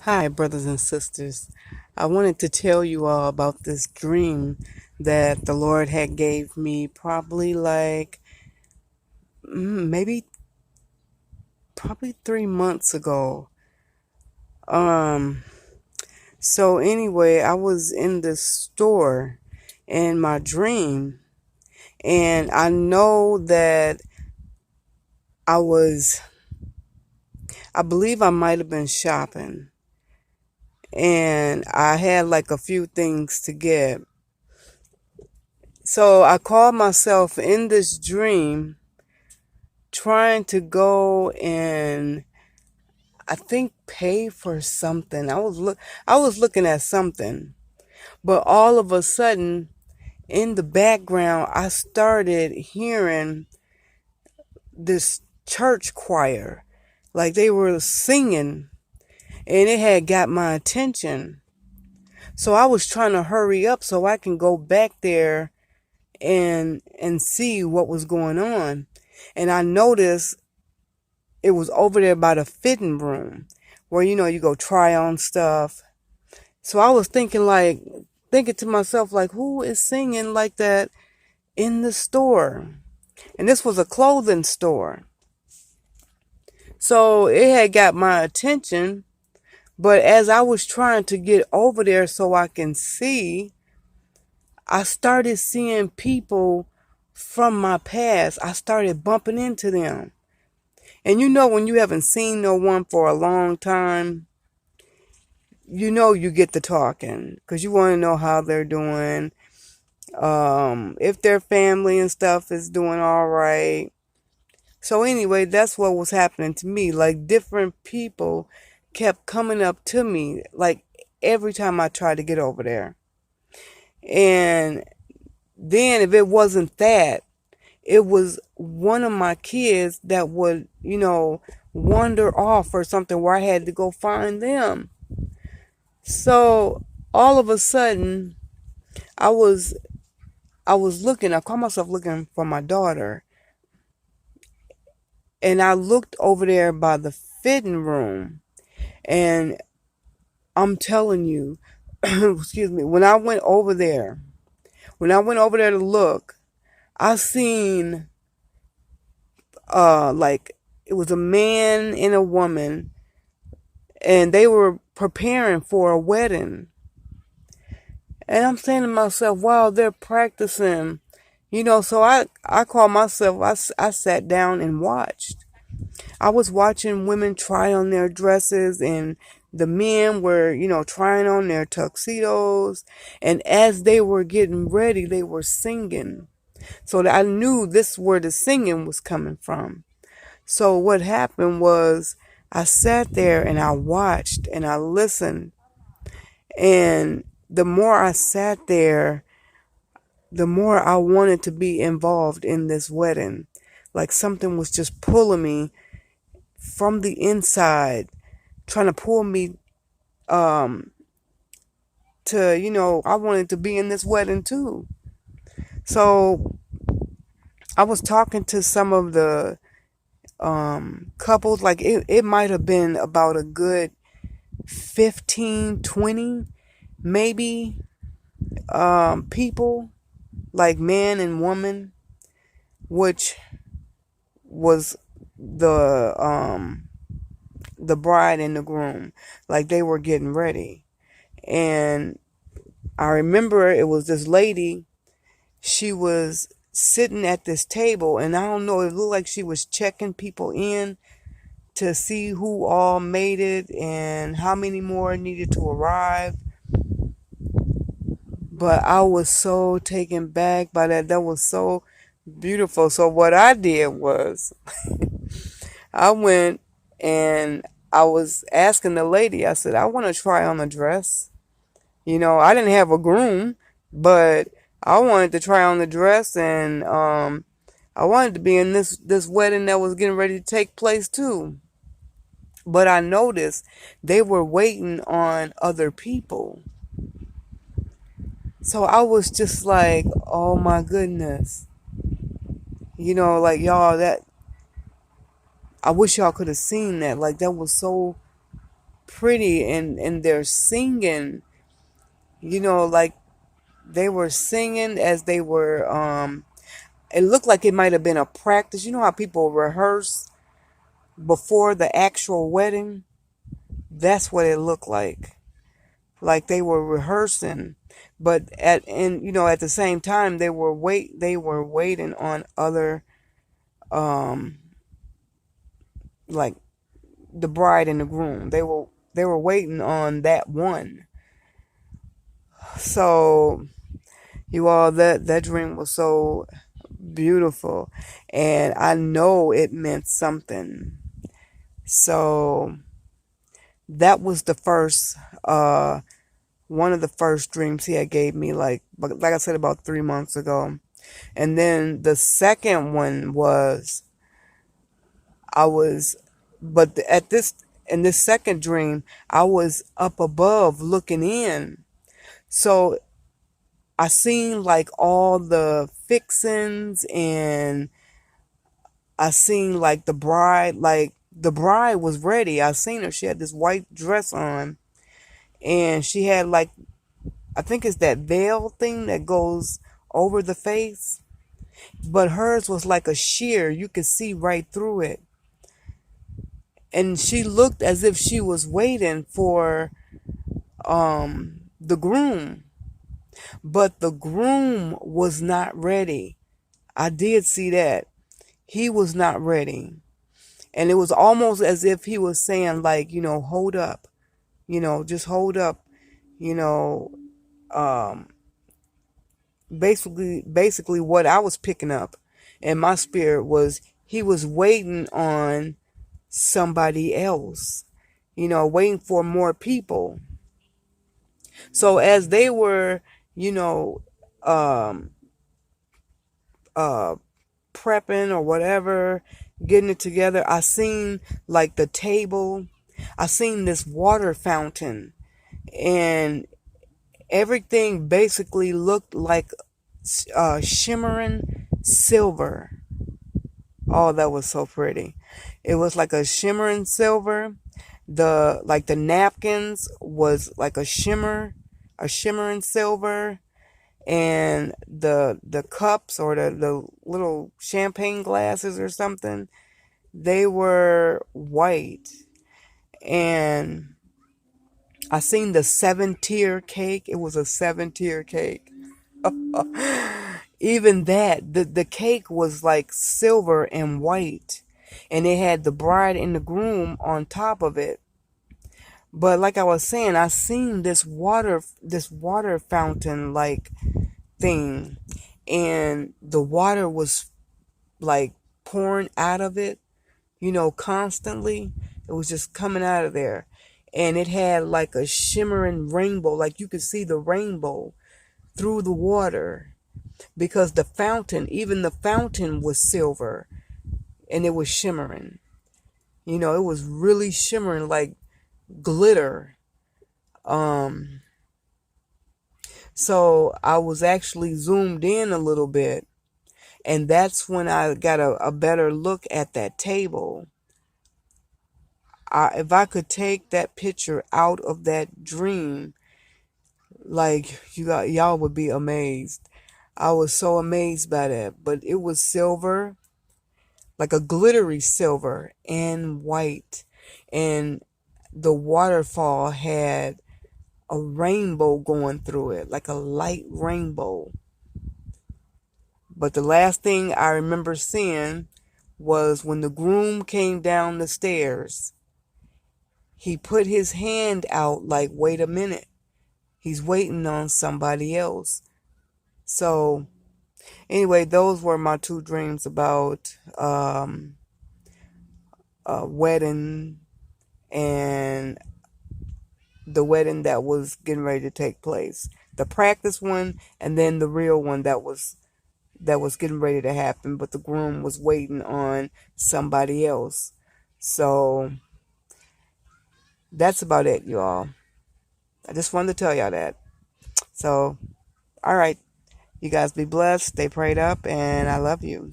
Hi, brothers and sisters. I wanted to tell you all about this dream that the Lord had gave me probably maybe probably 3 months ago. Um, so anyway, I was in the store in my dream, and I know that I was, I believe I might have been shopping, and I had like a few things to get. So I called myself in this dream trying to go and I think pay for something. I was looking at something, but all of a sudden in the background I started hearing this church choir, like they were singing, and it had got my attention. So I was trying to hurry up so I can go back there and see what was going on. And I noticed it was over there by the fitting room where you go try on stuff. So I was thinking to myself like, who is singing like that in the store? And this was a clothing store. So it had got my attention, but as I was trying to get over there so I can see, I started seeing people from my past. I started bumping into them. And when you haven't seen no one for a long time, you get to talking because you want to know how they're doing, if their family and stuff is doing all right. So anyway, that's what was happening to me. Like different people kept coming up to me, like every time I tried to get over there. And then if it wasn't that, it was one of my kids that would, wander off or something where I had to go find them. So all of a sudden, I was I caught myself looking for my daughter, and I looked over there by the fitting room, and I'm telling you, excuse me, when I went over there to look, I seen like it was a man and a woman, and they were preparing for a wedding. And I'm saying to myself, wow, they're practicing. So I called myself, I sat down and watched. I was watching women try on their dresses, and the men were, trying on their tuxedos. And as they were getting ready, they were singing. So that I knew this where the singing was coming from. So what happened was I sat there and I watched and I listened. And the more I sat there, the more I wanted to be involved in this wedding. Like something was just pulling me from the inside, trying to pull me um to, I wanted to be in this wedding too. So I was talking to some of the couples, like it might have been about a good 15, 20, maybe people, like man and woman, which was the bride and the groom, like they were getting ready. And I remember it was this lady, she was sitting at this table, and I don't know, it looked like she was checking people in to see who all made it and how many more needed to arrive. But I was so taken back by that. That was so beautiful. So what I did was I went and I was asking the lady, I said, I want to try on a dress. I didn't have a groom, but I wanted to try on the dress, and I wanted to be in this wedding that was getting ready to take place too. But I noticed they were waiting on other people. So I was just like, oh my goodness. Like y'all, that I wish y'all could have seen that. Like that was so pretty, and they're singing, like they were singing as they were, it looked like it might have been a practice. You know how people rehearse before the actual wedding? That's what it looked like. Like they were rehearsing, but at the same time they were waiting on other, um like the bride and the groom. They were waiting on that one. So you all, that dream was so beautiful, and I know it meant something. So that was the first, one of the first dreams he had gave me, like I said, about 3 months ago. And then the second one was, I was, but at this in this second dream, I was up above looking in. So I seen like all the fixings, and I seen like the bride was ready. I seen her. She had this white dress on, and she had like, I think it's that veil thing that goes over the face, but hers was like a sheer. You could see right through it. And she looked as if she was waiting for the groom, but the groom was not ready. I did see that. He was not ready. And it was almost as if he was saying, like, hold up, just hold up, you know, um, basically what I was picking up in my spirit was he was waiting on somebody else, waiting for more people. So as they were, you know, um, uh, prepping or whatever, getting it together, I seen like the table, I seen this water fountain, and everything basically looked like shimmering silver. Oh, that was so pretty. It was like a shimmering silver. The napkins was like a shimmering silver, and the cups, or the little champagne glasses or something, they were white. And I seen the 7-tier cake. It was a 7-tier cake. Even that, the cake was like silver and white, and it had the bride and the groom on top of it. But like I was saying, I seen this water fountain like thing, and the water was like pouring out of it, constantly. It was just coming out of there. And it had like a shimmering rainbow, like you could see the rainbow through the water, because even the fountain was silver, and it was shimmering. It was really shimmering like glitter. Um, so I was actually zoomed in a little bit, and that's when I got a better look at that table. If I could take that picture out of that dream, like y'all would be amazed. I was so amazed by that. But it was silver, like a glittery silver and white. And the waterfall had a rainbow going through it, like a light rainbow. But the last thing I remember seeing was when the groom came down the stairs. He put his hand out like, wait a minute. He's waiting on somebody else. So, anyway, those were my two dreams about a wedding, and the wedding that was getting ready to take place. The practice one, and then the real one that was getting ready to happen, but the groom was waiting on somebody else. So that's about it, y'all. I just wanted to tell y'all that. So, all right. You guys be blessed, stay prayed up, and I love you.